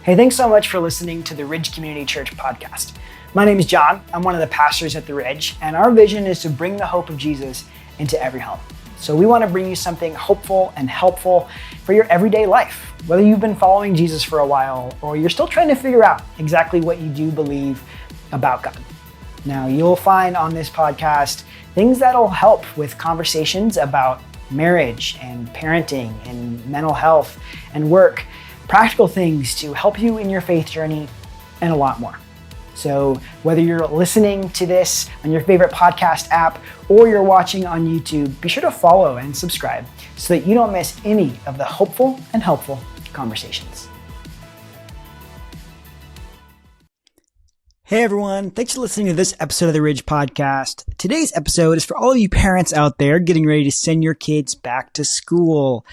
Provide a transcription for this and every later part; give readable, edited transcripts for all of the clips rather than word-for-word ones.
Hey, thanks so much for listening to the Ridge Community Church podcast. My name is John. I'm one of the pastors at the Ridge, and our vision is to bring the hope of Jesus into every home. So we want to bring you something hopeful and helpful for your everyday life, whether you've been following Jesus for a while or you're still trying to figure out exactly what you do believe about God. Now, you'll find on this podcast things that'll help with conversations about marriage and parenting and mental health and work, practical things to help you in your faith journey, and a lot more. So whether you're listening to this on your favorite podcast app or you're watching on YouTube, be sure to follow and subscribe so that you don't miss any of the hopeful and helpful conversations. Hey everyone, thanks for listening to this episode of the Ridge Podcast. Today's episode is for all of you parents out there getting ready to send your kids back to school.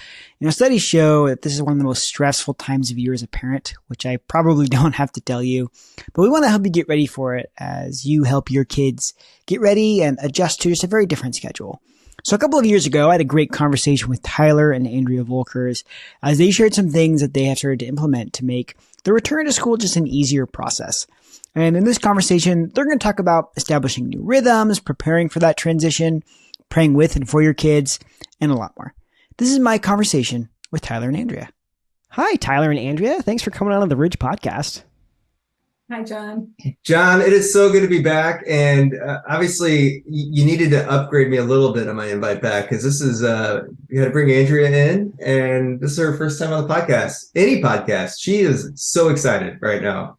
Studies show that this is one of the most stressful times of year as a parent, which I probably don't have to tell you, but we want to help you get ready for it as you help your kids get ready and adjust to just a very different schedule. So a couple of years ago, I had a great conversation with Tyler and Andrea Volkers as they shared some things that they have started to implement to make the return to school just an easier process. And in this conversation, they're going to talk about establishing new rhythms, preparing for that transition, praying with and for your kids, and a lot more. This is my conversation with Tyler and Andrea. Hi, Tyler and Andrea. Thanks for coming on the Ridge Podcast. Hi, John. John, it is so good to be back. And obviously, you needed to upgrade me a little bit on my invite back because this is, you had to bring Andrea in, and this is her first time on the podcast, any podcast. She is so excited right now.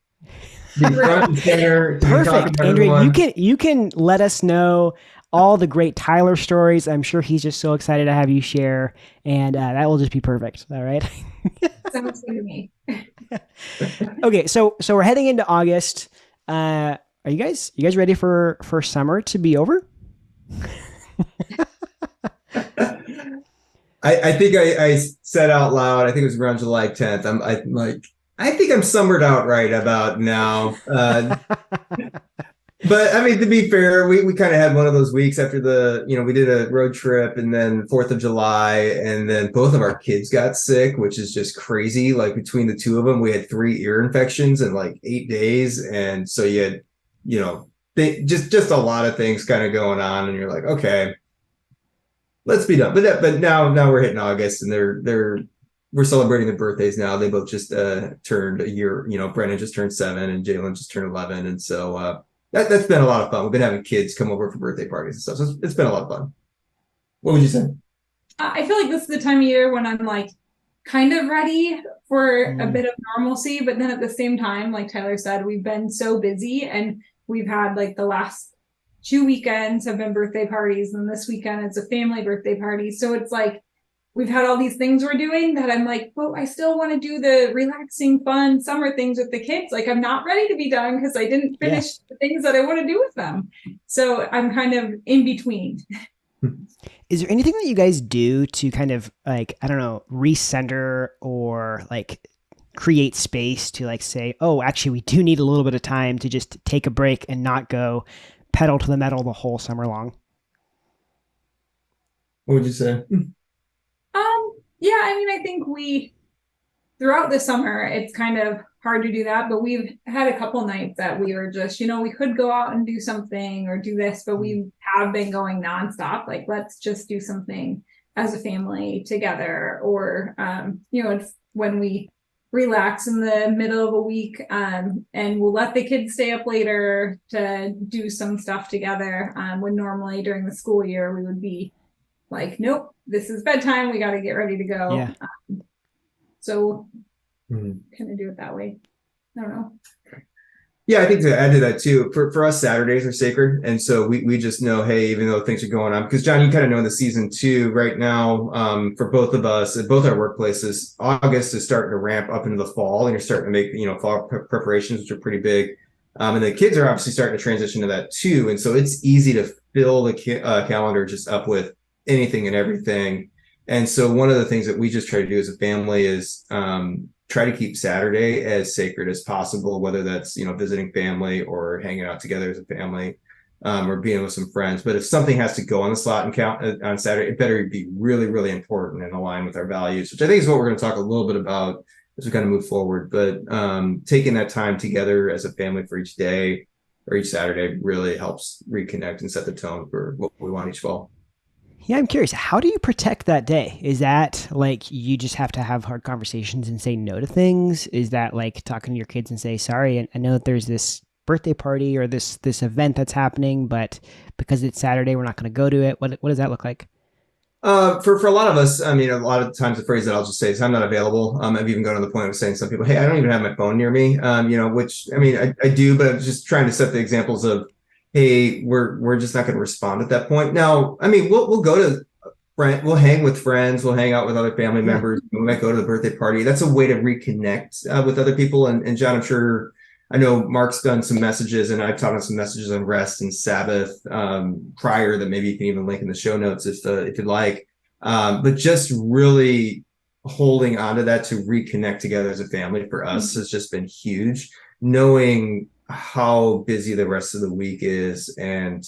Be front and center. Perfect, Andrea. You can let us know all the great Tyler stories. I'm sure he's just so excited to have you share, and that will just be perfect. All right. Sounds good to me. Okay, so we're heading into August. Are you guys ready for summer to be over? I think I said out loud, I think it was around July 10th. I think I'm summered out right about now. But I mean, to be fair, we kind of had one of those weeks after we did a road trip and then 4th of July, and then both of our kids got sick, which is just crazy. Like between the two of them, we had 3 ear infections in like 8 days. And so you had, just a lot of things kind of going on, and you're like, okay, let's be done. But now we're hitting August, and we're celebrating their birthdays now. They both just turned a year. Brennan just turned 7 and Jalen just turned 11. And so that's been a lot of fun. We've been having kids come over for birthday parties and stuff. So it's been a lot of fun. What would you say? I feel like this is the time of year when I'm like kind of ready for a bit of normalcy. But then at the same time, like Tyler said, we've been so busy, and we've had like the last 2 weekends have been birthday parties. And this weekend it's a family birthday party. So it's like, we've had all these things we're doing that I'm like, well, I still want to do the relaxing, fun summer things with the kids. Like, I'm not ready to be done because I didn't finish the things that I want to do with them. So I'm kind of in between. Is there anything that you guys do to kind of like, I don't know, recenter or like create space to like say, oh, actually, we do need a little bit of time to just take a break and not go pedal to the metal the whole summer long? What would you say? Yeah, I mean, I think throughout the summer, it's kind of hard to do that, but we've had a couple nights that we were just, we could go out and do something or do this, but we have been going nonstop. Like, let's just do something as a family together, or, it's when we relax in the middle of a week, and we'll let the kids stay up later to do some stuff together. When normally during the school year, we would be like, nope, this is bedtime. We got to get ready to go. Yeah. So kind of do it that way. I don't know. Yeah, I think to add to that too, for us, Saturdays are sacred. And so we just know, hey, even though things are going on, because John, you kind of know in the season too, right now, for both of us at both our workplaces, August is starting to ramp up into the fall, and you're starting to make, fall preparations, which are pretty big. And the kids are obviously starting to transition to that too. And so it's easy to fill the calendar just up with anything and everything. And so one of the things that we just try to do as a family is try to keep Saturday as sacred as possible, whether that's, visiting family or hanging out together as a family, or being with some friends. But if something has to go on the slot and count on Saturday, it better be really, really important and align with our values, which I think is what we're going to talk a little bit about as we kind of move forward. But taking that time together as a family for each day or each Saturday really helps reconnect and set the tone for what we want each fall. Yeah, I'm curious. How do you protect that day? Is that like you just have to have hard conversations and say no to things? Is that like talking to your kids and say, sorry, I know that there's this birthday party or this event that's happening, but because it's Saturday, we're not going to go to it. What does that look like? For a lot of us, I mean, a lot of times the phrase that I'll just say is I'm not available. I've even gone to the point of saying to some people, hey, I don't even have my phone near me. Which I mean, I do, but I'm just trying to set the examples of, hey, we're just not going to respond at that point. Now, I mean, we'll go to we'll hang with friends, we'll hang out with other family members. We might go to the birthday party. That's a way to reconnect with other people. And John, I'm sure, I know Mark's done some messages, and I've taught him some messages on rest and Sabbath prior that maybe you can even link in the show notes if you'd like. But just really holding on to that to reconnect together as a family for us has just been huge. Knowing how busy the rest of the week is and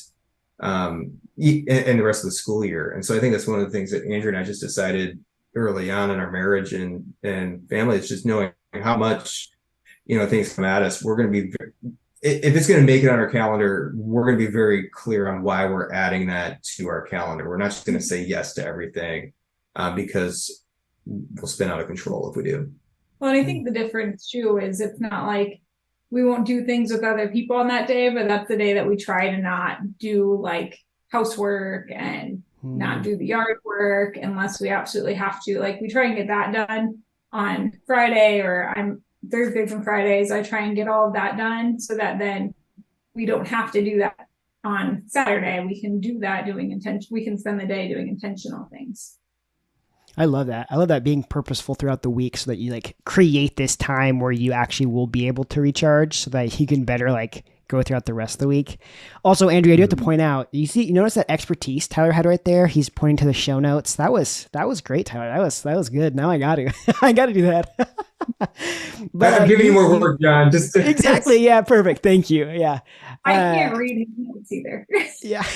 the rest of the school year. And so I think that's one of the things that Andrew and I just decided early on in our marriage and family is just knowing how much, things come at us. We're going to be, if it's going to make it on our calendar, we're going to be very clear on why we're adding that to our calendar. We're not just going to say yes to everything because we'll spin out of control if we do. Well, and I think the difference too is it's not like we won't do things with other people on that day, but that's the day that we try to not do like housework and not do the yard work unless we absolutely have to. Like we try and get that done on Friday, or I'm Thursdays and Fridays. I try and get all of that done so that then we don't have to do that on Saturday. We can do that we can spend the day doing intentional things. I love that. I love that, being purposeful throughout the week so that you like create this time where you actually will be able to recharge so that you can better like go throughout the rest of the week. Also, Andrea, I do have to point out, you notice that expertise Tyler had right there? He's pointing to the show notes. That was great, Tyler. That was good. Now I got to, I got to do that. But I'm giving you more work, John. Just exactly. Yeah. Perfect. Thank you. Yeah. I can't read notes either. Yeah.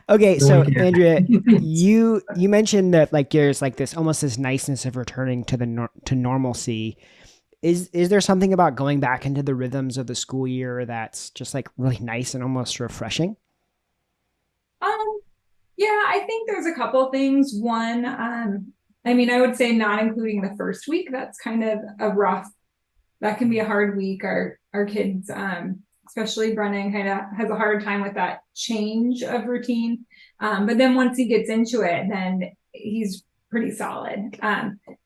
Okay, so Andrea, you mentioned that like there's like this almost this niceness of returning to to normalcy. Is there something about going back into the rhythms of the school year that's just like really nice and almost refreshing? Yeah, I think there's a couple things. One, I mean, I would say not including the first week. That's kind of that can be a hard week. Our kids, especially Brennan, kind of has a hard time with that change of routine. But then once he gets into it, then he's pretty solid.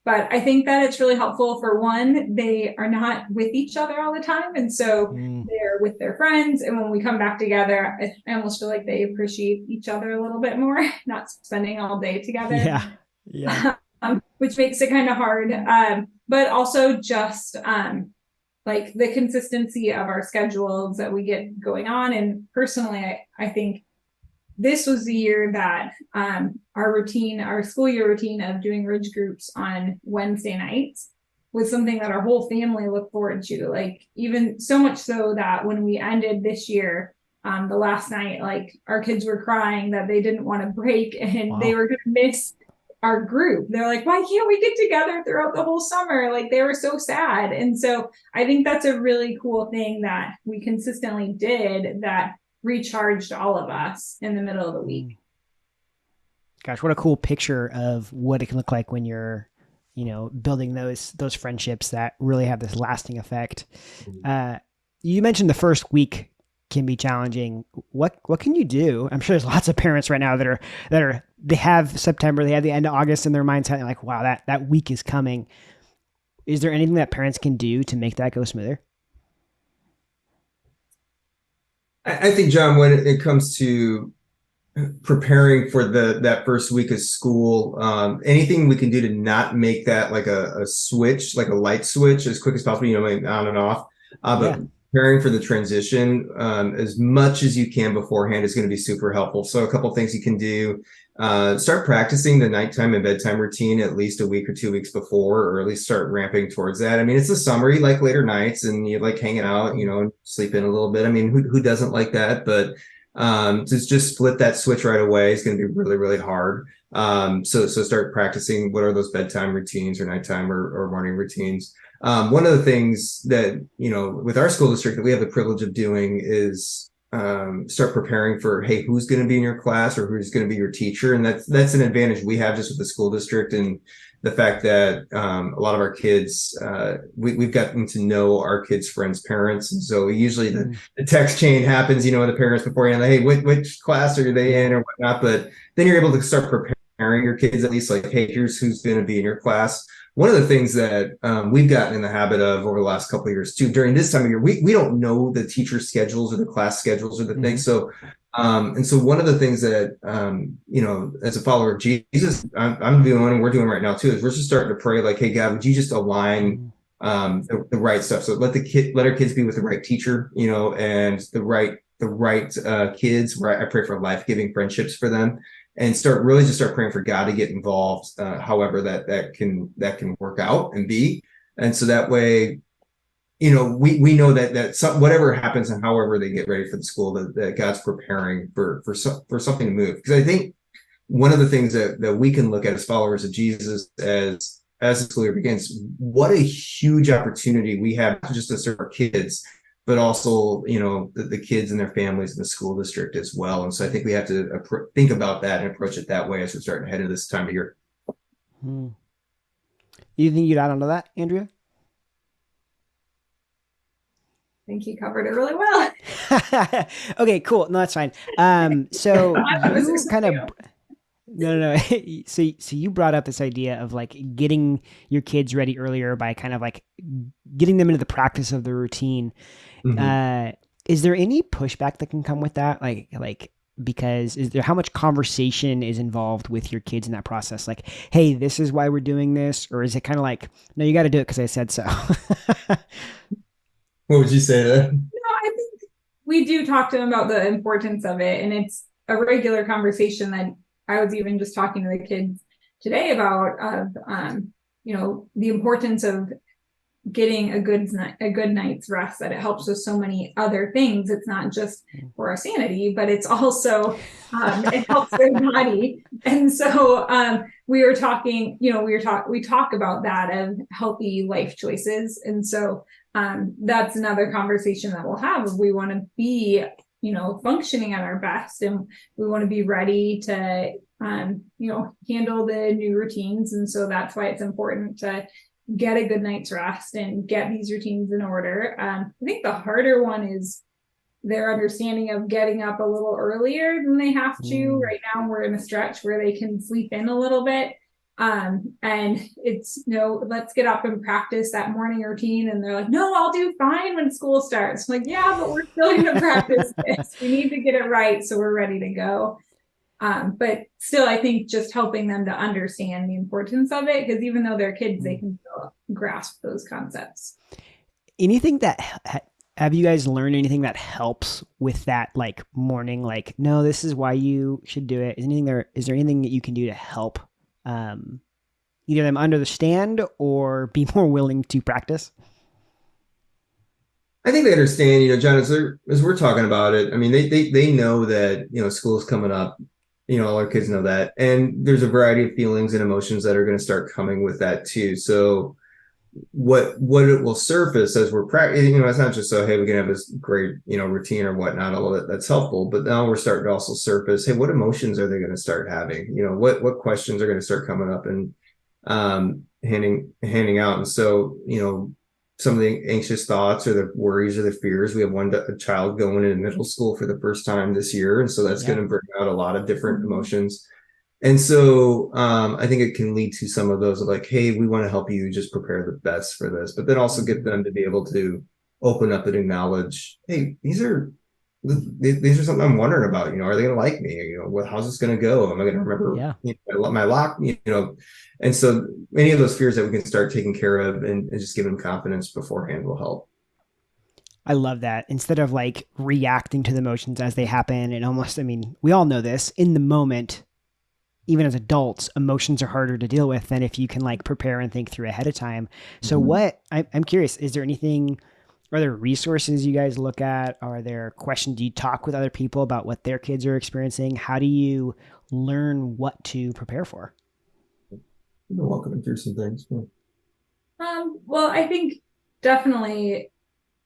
But I think that it's really helpful. For one, they are not with each other all the time. And so they're with their friends. And when we come back together, I almost feel like they appreciate each other a little bit more, not spending all day together. Yeah. Which makes it kind of hard. But also just like the consistency of our schedules that we get going on. And personally, I think this was the year that our school year routine of doing Ridge groups on Wednesday nights was something that our whole family looked forward to. Like even so much so that when we ended this year, the last night, like our kids were crying that they didn't want to break and they were going to miss our group. They're like, why can't we get together throughout the whole summer? Like they were so sad. And so I think that's a really cool thing that we consistently did that recharged all of us in the middle of the week. Gosh, what a cool picture of what it can look like when you're, building those friendships that really have this lasting effect. You mentioned the first week can be challenging. What can you do? I'm sure there's lots of parents right now they have September, they have the end of August in their mindset, like, wow, that week is coming. Is there anything that parents can do to make that go smoother? I think, John, when it comes to preparing for that first week of school, anything we can do to not make that like a switch, like a light switch as quick as possible, like on and off. But preparing for the transition as much as you can beforehand is going to be super helpful. So a couple of things you can do. Start practicing the nighttime and bedtime routine at least a week or 2 weeks before, or at least start ramping towards that. I mean, it's the summer, you like later nights and you like hanging out, and sleep in a little bit. I mean, who doesn't like that? But To just flip that switch right away is going to be really, really hard. So start practicing what are those bedtime routines or nighttime or morning routines. One of the things that, with our school district that we have the privilege of doing is start preparing for, hey, who's going to be in your class or who's going to be your teacher. And that's an advantage we have just with the school district, and the fact that a lot of our kids, we've gotten to know our kids' friends' parents. And so usually the text chain happens, with the parents beforehand, like, hey, which class are they in or whatnot. But then you're able to start preparing your kids, at least like, hey, here's who's going to be in your class. One of the things that we've gotten in the habit of over the last couple of years too, during this time of year, we don't know the teacher schedules or the class schedules or the things. So, and so one of the things that, as a follower of Jesus, I'm doing and we're doing right now too, is we're just starting to pray like, hey, God, would you just align the right stuff? So let our kids be with the right teacher, and the right kids, right? I pray for life-giving friendships for them. And start praying for God to get involved, however that can work out and be. And so that way, we know that whatever happens and however they get ready for the school, that God's preparing for something to move. Because I think one of the things that we can look at as followers of Jesus as the school year begins, what a huge opportunity we have to just to serve our kids, but also, the kids and their families in the school district as well. And so I think we have to think about that and approach it that way as we're starting to head into this time of year. You think you'd add on to that, Andrea? I think you covered it really well. Okay, cool. No, that's fine. So you kind of... No. So you brought up this idea of like getting your kids ready earlier by kind of like getting them into the practice of the routine. Is there any pushback that can come with that? Like, because how much conversation is involved with your kids in that process? Like, hey, this is why we're doing this. Or is it kind of like, no, you got to do it because I said so? What would you say to that? I think we do talk to them about the importance of it. And it's a regular conversation that I was even just talking to the kids today about, the importance of getting a good night's rest, that it helps with so many other things. It's not just for our sanity, but it's also, it helps their body. And so we were talking, we talk about that of healthy life choices. And so that's another conversation that we'll have. If we want to be functioning at our best, and we want to be ready to, handle the new routines. And so that's why it's important to get a good night's rest and get these routines in order. I think the harder one is their understanding of getting up a little earlier than they have to. Right now we're in a stretch where they can sleep in a little bit. And it's, let's get up and practice that morning routine. And they're like, no, I'll do fine when school starts. I'm like, yeah, but we're still going to practice this. We need to get it right so we're ready to go. But still, I think just helping them to understand the importance of it, because even though they're kids, they can still grasp those concepts. Anything have you guys learned anything that helps with that, like morning, like, no, this is why you should do it? Is there anything that you can do to help either them understand or be more willing to practice? I think they understand, John, as we're talking about it. I mean, they know that, school's coming up, all our kids know that. And there's a variety of feelings and emotions that are going to start coming with that too. So what it will surface as we're practicing, it's not just so, hey, we can have this great, routine or whatnot, all of that's helpful. But now we're starting to also surface, hey, what emotions are they going to start having? What questions are going to start coming up and handing out. And so, some of the anxious thoughts or the worries or the fears. We have a child going into middle school for the first time this year. And so that's going to bring out a lot of different emotions. And so I think it can lead to some of those of like, hey, we want to help you just prepare the best for this, but then also get them to be able to open up and acknowledge, hey, these are something I'm wondering about. Are they going to like me? How's this going to go? Am I going to remember my lock? And so many of those fears that we can start taking care of and just give them confidence beforehand will help. I love that. Instead of like reacting to the emotions as they happen, and almost, we all know this in the moment. Even as adults, emotions are harder to deal with than if you can like prepare and think through ahead of time. So I'm curious, is there anything Are there resources you guys look at? Are there questions? Do you talk with other people about what their kids are experiencing? How do you learn what to prepare for? You're walking through some things. Well, I think definitely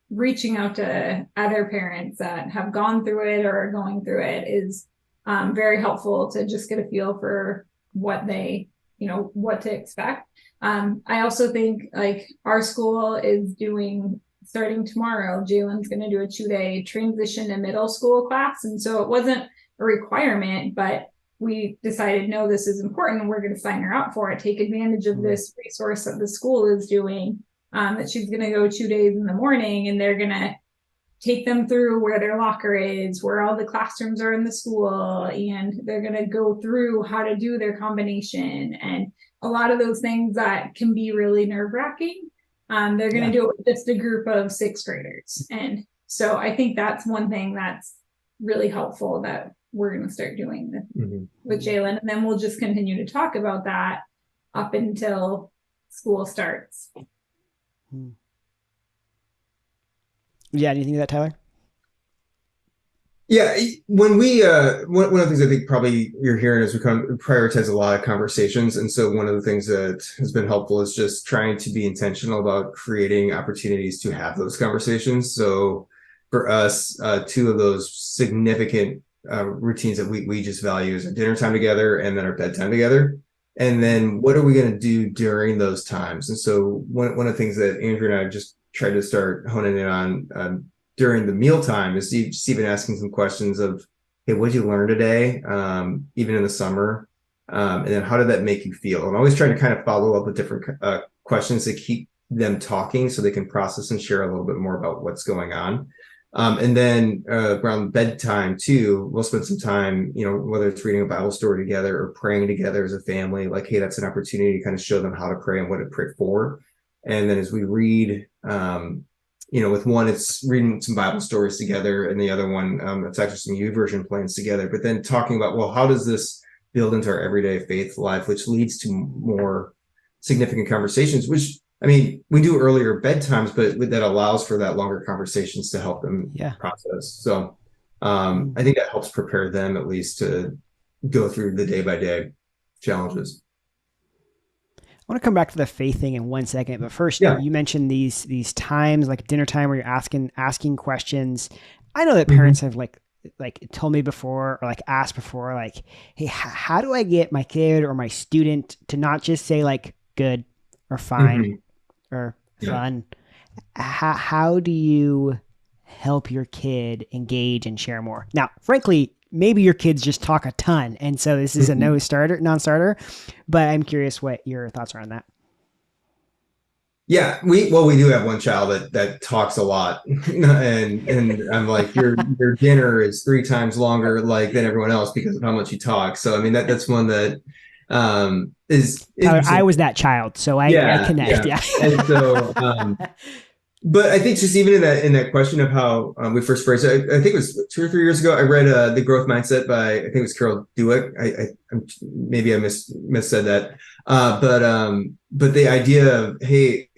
reaching out to other parents that have gone through it or are going through it is very helpful to just get a feel for what they, what to expect. I also think like our school is starting tomorrow, Jalen's going to do a 2-day transition to middle school class. And so it wasn't a requirement, but we decided, no, this is important. We're going to sign her up for it. Take advantage of this resource that the school is doing, that she's going to go 2 days in the morning, and they're going to take them through where their locker is, where all the classrooms are in the school, and they're going to go through how to do their combination and a lot of those things that can be really nerve-wracking. They're going to do it with just a group of 6th graders. And so I think that's one thing that's really helpful that we're going to start doing with Jalen. And then we'll just continue to talk about that up until school starts. Yeah, anything of that, Tyler? Yeah, when we one of the things I think probably you're hearing is we prioritize a lot of conversations, and so one of the things that has been helpful is just trying to be intentional about creating opportunities to have those conversations. So for us, 2 of those significant routines that we just value is our dinner time together and then our bedtime together. And then what are we going to do during those times? And so one of the things that Andrew and I just tried to start honing in on during the mealtime is just even asking some questions of, hey, what did you learn today? Even in the summer. And then how did that make you feel? I'm always trying to kind of follow up with different questions to keep them talking so they can process and share a little bit more about what's going on. And then around bedtime too, we'll spend some time, whether it's reading a Bible story together or praying together as a family, like, hey, that's an opportunity to kind of show them how to pray and what to pray for. And then as we read, with one, it's reading some Bible stories together, and the other one, it's actually some YouVersion plans together. But then talking about, well, how does this build into our everyday faith life, which leads to more significant conversations, which, I mean, we do earlier bedtimes, but that allows for that longer conversations to help them process. So I think that helps prepare them at least to go through the day-by-day challenges. I want to come back to the faith thing in 1 second, but first, you mentioned these times like dinner time where you're asking questions. I know that parents have like told me before, or like asked before, like, hey, how do I get my kid or my student to not just say like good or fine or fun? How do you help your kid engage and share more? Now, frankly, maybe your kids just talk a ton, and so this is a non-starter, but I'm curious what your thoughts are on that. Yeah, we do have one child that talks a lot, and I'm like, your dinner is 3 times longer than everyone else because of how much you talk. So I mean that's one that is Tyler, I was that child, so I connect. Yeah. And so but I think just even in that question of how we first phrased it, I think it was 2 or 3 years ago, I read The Growth Mindset by, I think it was Carol Dweck. Maybe I missaid that. But the idea of, hey,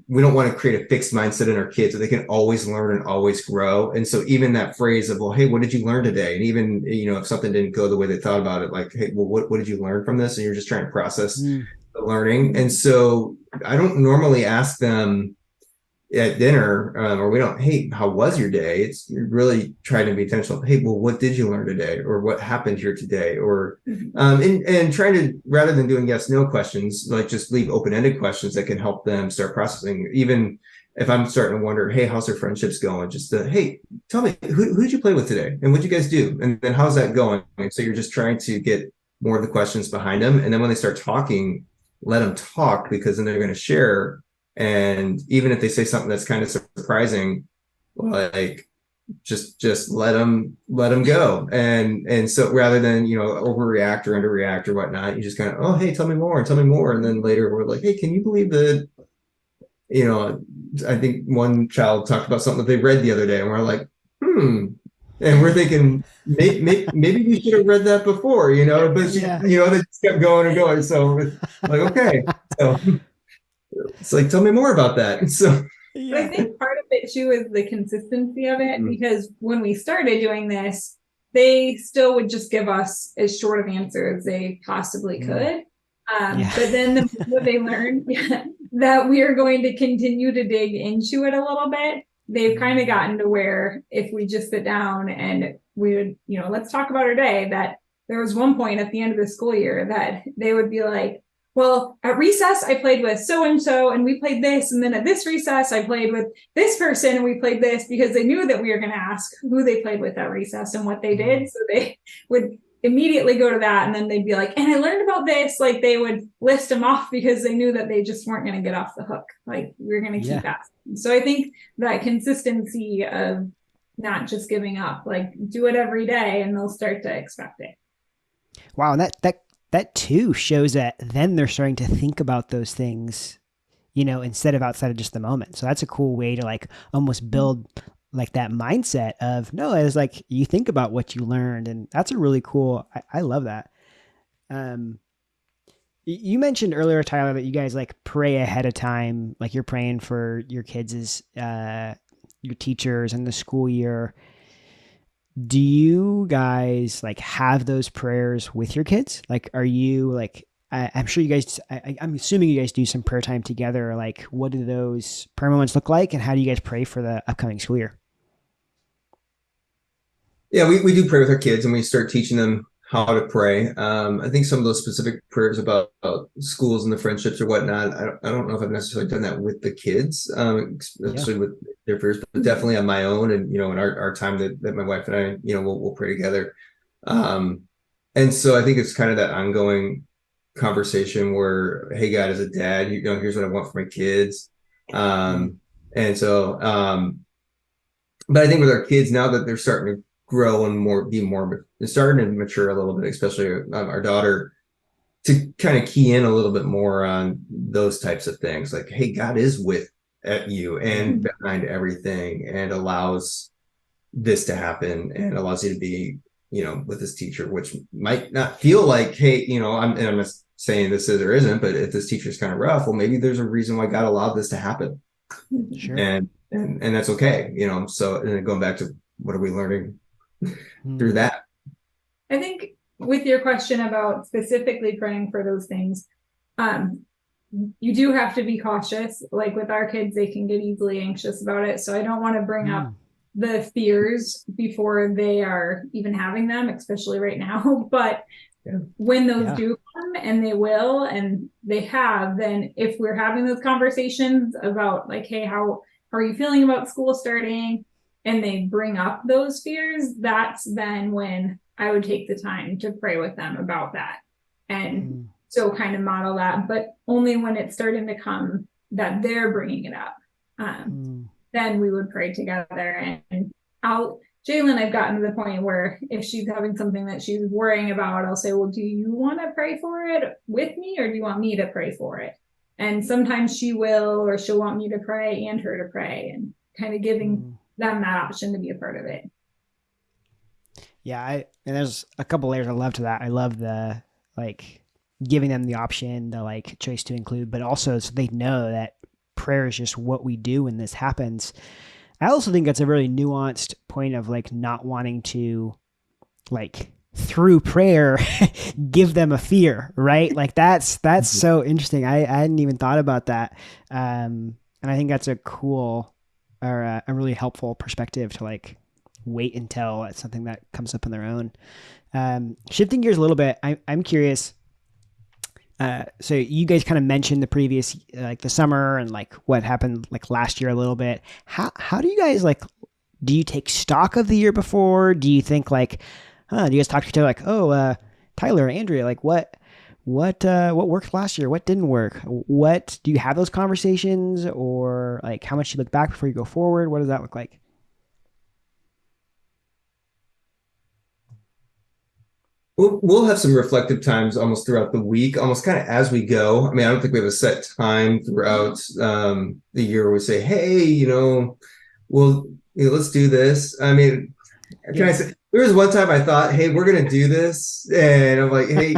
we don't want to create a fixed mindset in our kids so they can always learn and always grow. And so even that phrase of, well, hey, what did you learn today? And even, if something didn't go the way they thought about it, like, hey, well, what did you learn from this? And you're just trying to process the learning. And so I don't normally ask them at dinner, or we don't, hey, how was your day? You're really trying to be intentional. Hey, well, what did you learn today? Or what happened here today? Or, and trying to, rather than doing yes, no questions, like just leave open-ended questions that can help them start processing. Even if I'm starting to wonder, hey, how's their friendships going? Just hey, tell me, who did you play with today? And what'd you guys do? And then how's that going? And so you're just trying to get more of the questions behind them. And then when they start talking, let them talk, because then they're going to share. And even if they say something that's kind of surprising, like just let them go. And so rather than, overreact or underreact or whatnot, you just kind of, oh, hey, tell me more. And then later we're like, hey, can you believe that? I think one child talked about something that they read the other day, and we're like, and we're thinking maybe we should have read that before, but they just kept going and going. So it's like, okay, so it's like, tell me more about that. So I think part of it too is the consistency of it, because when we started doing this, they still would just give us as short of answer as they possibly could. But then the more they learned that we are going to continue to dig into it a little bit, they've kind of gotten to where if we just sit down and we would, let's talk about our day, that there was one point at the end of the school year that they would be like, well, at recess, I played with so-and-so and we played this. And then at this recess, I played with this person and we played this, because they knew that we were going to ask who they played with at recess and what they did. So they would immediately go to that. And then they'd be like, and I learned about this. Like they would list them off because they knew that they just weren't going to get off the hook. Like we were going to keep asking. So I think that consistency of not just giving up, like do it every day and they'll start to expect it. Wow. That too shows that then they're starting to think about those things, instead of outside of just the moment. So that's a cool way to like almost build like that mindset of no, it's like you think about what you learned, and that's a really cool. I love that. You mentioned earlier, Tyler, that you guys like pray ahead of time, like you're praying for your kids' your teachers and the school year. Do you guys like have those prayers with your kids? Like, are you like, I'm sure you guys, I'm assuming you guys do some prayer time together. Like, what do those prayer moments look like? And how do you guys pray for the upcoming school year? Yeah, we do pray with our kids and we start teaching them how to pray. I think some of those specific prayers about schools and the friendships or whatnot, I don't know if I've necessarily done that with the kids, especially with their prayers, but definitely on my own and, in our time that my wife and I, we'll pray together. And so I think it's kind of that ongoing conversation where, hey, God, as a dad, here's what I want for my kids. And so, but I think with our kids now that they're starting to grow and they're starting to mature a little bit, especially our daughter, to kind of key in a little bit more on those types of things. Like, hey, God is at you and behind everything and allows this to happen and allows you to be, with this teacher, which might not feel like, hey, I'm not saying this is or isn't, but if this teacher's kind of rough, well, maybe there's a reason why God allowed this to happen. Sure. And that's okay, so, and then going back to what are we learning through that? I think with your question about specifically praying for those things, you do have to be cautious. Like with our kids, they can get easily anxious about it. So I don't want to bring up the fears before they are even having them, especially right now. But when those do come, and they will, and they have, then if we're having those conversations about like, hey, how are you feeling about school starting? And they bring up those fears, that's then when I would take the time to pray with them about that. And so kind of model that, but only when it's starting to come that they're bringing it up. Then we would pray together. And Jalen, I've gotten to the point where if she's having something that she's worrying about, I'll say, well, do you want to pray for it with me, or do you want me to pray for it? And sometimes she will, or she'll want me to pray and her to pray, and kind of giving them that option to be a part of it. Yeah. And there's a couple layers I love to that. I love the, like, giving them the option, the like choice to include, but also so they know that prayer is just what we do when this happens. I also think that's a really nuanced point of like not wanting to like through prayer give them a fear, right? Like that's so interesting. I hadn't even thought about that. And I think that's a cool or a really helpful perspective to like wait until it's something that comes up on their own. Shifting gears a little bit, I'm curious. So you guys kind of mentioned the previous, like the summer and like what happened like last year a little bit. How do you guys like, do you take stock of the year before? Do you think like, do you guys talk to each other like, oh, Tyler, Andrea, like what worked last year? What didn't work? What do you have those conversations, or like how much you look back before you go forward? What does that look like? We'll have some reflective times almost throughout the week, almost kind of as we go. I mean, I don't think we have a set time throughout the year where we say, hey, let's do this. I mean, can I say, there was one time I thought, hey, we're going to do this. And I'm like, hey,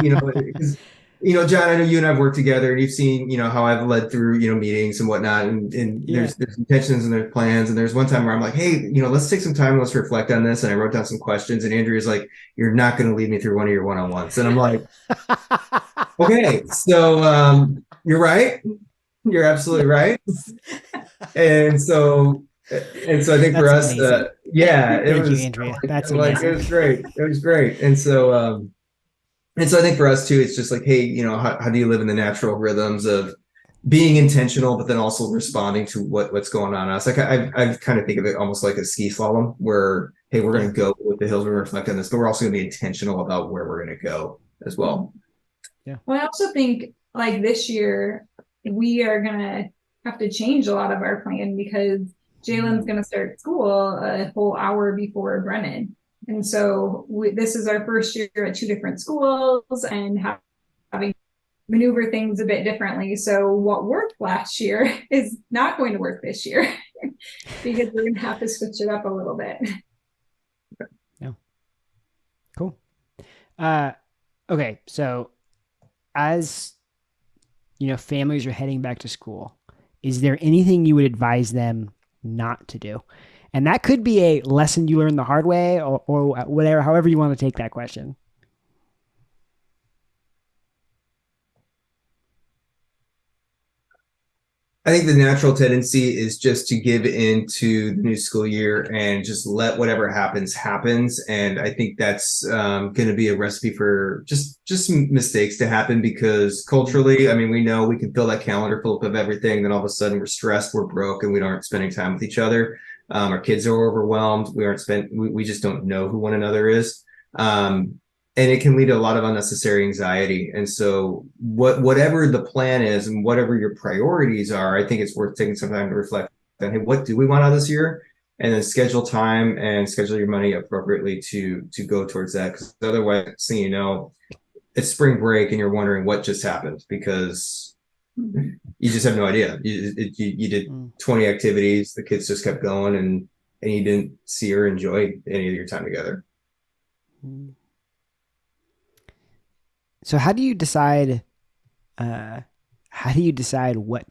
John, I know you and I've worked together, and you've seen, how I've led through, meetings and whatnot, and there's intentions and there's plans, and there's one time where I'm like, hey, let's take some time, let's reflect on this, and I wrote down some questions, and Andrea's like, you're not going to lead me through one of your one-on-ones, and I'm like, okay, so you're right, you're absolutely right, and so I think for us, Thank you, Andrea. That's amazing. it was great, and so. And so I think for us too, it's just like, hey, how do you live in the natural rhythms of being intentional, but then also responding to what's going on us? Like I kind of think of it almost like a ski slalom where, hey, we're going to go with the hills, we're going to reflect on this, but we're also going to be intentional about where we're going to go as well. Yeah. Well, I also think like this year, we are going to have to change a lot of our plan because Jalen's going to start school a whole hour before Brennan. And so this is our first year at two different schools and having maneuver things a bit differently. So what worked last year is not going to work this year because we're going to have to switch it up a little bit. Yeah. Cool. Okay. So as families are heading back to school, is there anything you would advise them not to do? And that could be a lesson you learned the hard way or whatever, however you want to take that question. I think the natural tendency is just to give into the new school year and just let whatever happens. And I think that's going to be a recipe for just mistakes to happen because culturally, I mean, we know we can fill that calendar full of everything. Then all of a sudden we're stressed, we're broke, and we aren't spending time with each other. Our kids are overwhelmed. We just don't know who one another is. And it can lead to a lot of unnecessary anxiety. And so whatever the plan is and whatever your priorities are, I think it's worth taking some time to reflect on, hey, what do we want out of this year? And then schedule time and schedule your money appropriately to go towards that. Because otherwise, it's spring break and you're wondering what just happened because you just have no idea. You did 20 activities, the kids just kept going, and you didn't see or enjoy any of your time together. So how do you decide what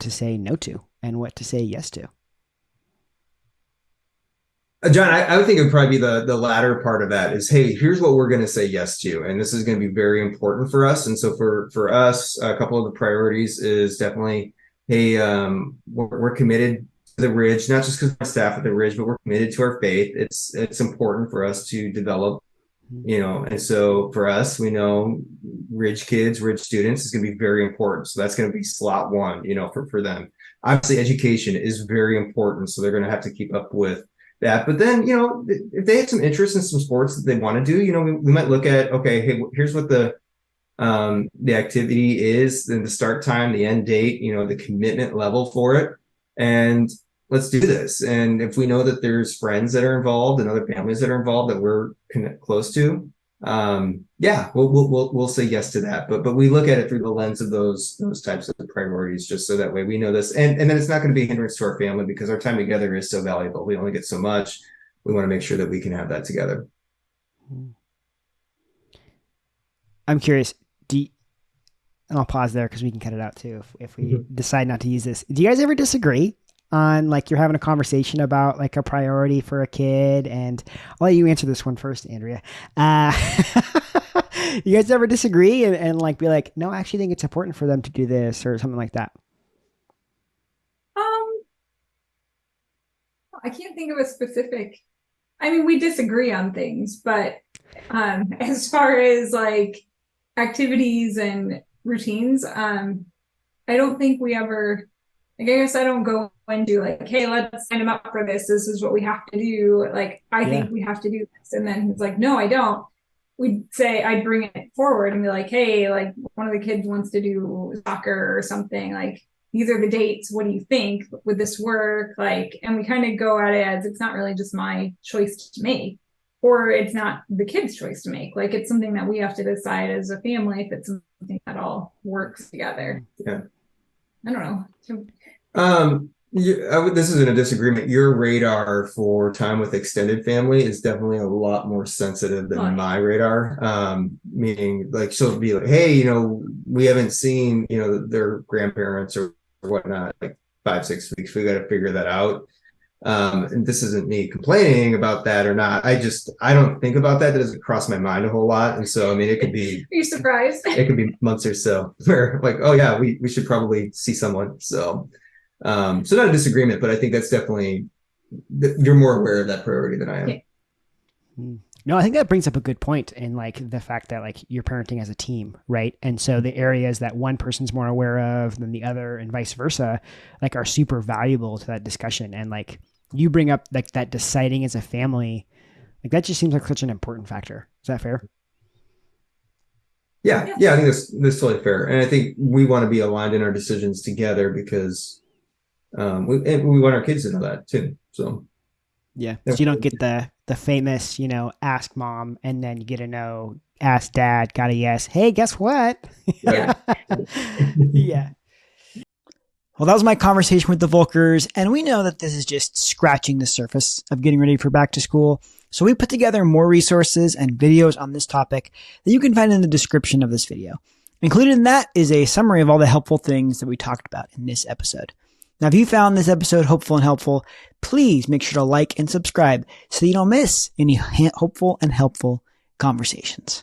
to say no to and what to say yes to? John, I would think it would probably be the latter part of that is, hey, here's what we're going to say yes to. And this is going to be very important for us. And so for us, a couple of the priorities is definitely, hey, we're committed to the Ridge, not just because we're staff at the Ridge, but we're committed to our faith. It's important for us to develop, and so for us, we know Ridge kids, Ridge students is going to be very important. So that's going to be slot one, for them. Obviously, education is very important. So they're going to have to keep up with that. But then, if they have some interest in some sports that they want to do, we might look at, okay, hey, here's what the activity is, then the start time, the end date, the commitment level for it. And let's do this. And if we know that there's friends that are involved and other families that are involved that we're close to, we'll say yes to that. But we look at it through the lens of those types of priorities, just so that way we know this. And then it's not going to be a hindrance to our family because our time together is so valuable. We only get so much. We want to make sure that we can have that together. I'm curious, and I'll pause there because we can cut it out too if we decide not to use this. Do you guys ever disagree on you're having a conversation about a priority for a kid? And I'll let you answer this one first, Andrea. You guys ever disagree and be like, no, I actually think it's important for them to do this or something like that? I can't think of a specific. I mean, we disagree on things, but as far as activities and routines, I don't think we ever. I guess I don't go and do hey, let's sign him up for this. This is what we have to do. I think we have to do this. And then he's like, no, I don't. I'd bring it forward and be like, hey, one of the kids wants to do soccer or something. These are the dates. What do you think? Would this work? And we kind of go at it as it's not really just my choice to make, or it's not the kid's choice to make. It's something that we have to decide as a family if it's something that all works together. Yeah. I don't know. This isn't a disagreement. Your radar for time with extended family is definitely a lot more sensitive than my radar. Meaning, like, she'll be like, "Hey, we haven't seen, their grandparents or whatnot, like 5-6 weeks. We got to figure that out." And this isn't me complaining about that or not. I don't think about that. That doesn't cross my mind a whole lot. And so, I mean, it could be. Are you surprised? It could be months or so where, like, oh yeah, we should probably see someone. So. So not a disagreement, but I think that's definitely, you're more aware of that priority than I am. Yeah. No, I think that brings up a good point in like the fact that like you're parenting as a team, right? And so the areas that one person's more aware of than the other and vice versa, like are super valuable to that discussion. And like you bring up like that deciding as a family, like that just seems like such an important factor. Is that fair? Yeah. I think that's totally fair. And I think we want to be aligned in our decisions together because we want our kids to know that too. So yeah. So you don't get the famous, ask mom and then you get a no, ask dad, got a yes. Hey, guess what? Yeah. Yeah. Well, that was my conversation with the Volkers, and we know that this is just scratching the surface of getting ready for back to school. So we put together more resources and videos on this topic that you can find in the description of this video. Included in that is a summary of all the helpful things that we talked about in this episode. Now, if you found this episode hopeful and helpful, please make sure to like and subscribe so you don't miss any hopeful and helpful conversations.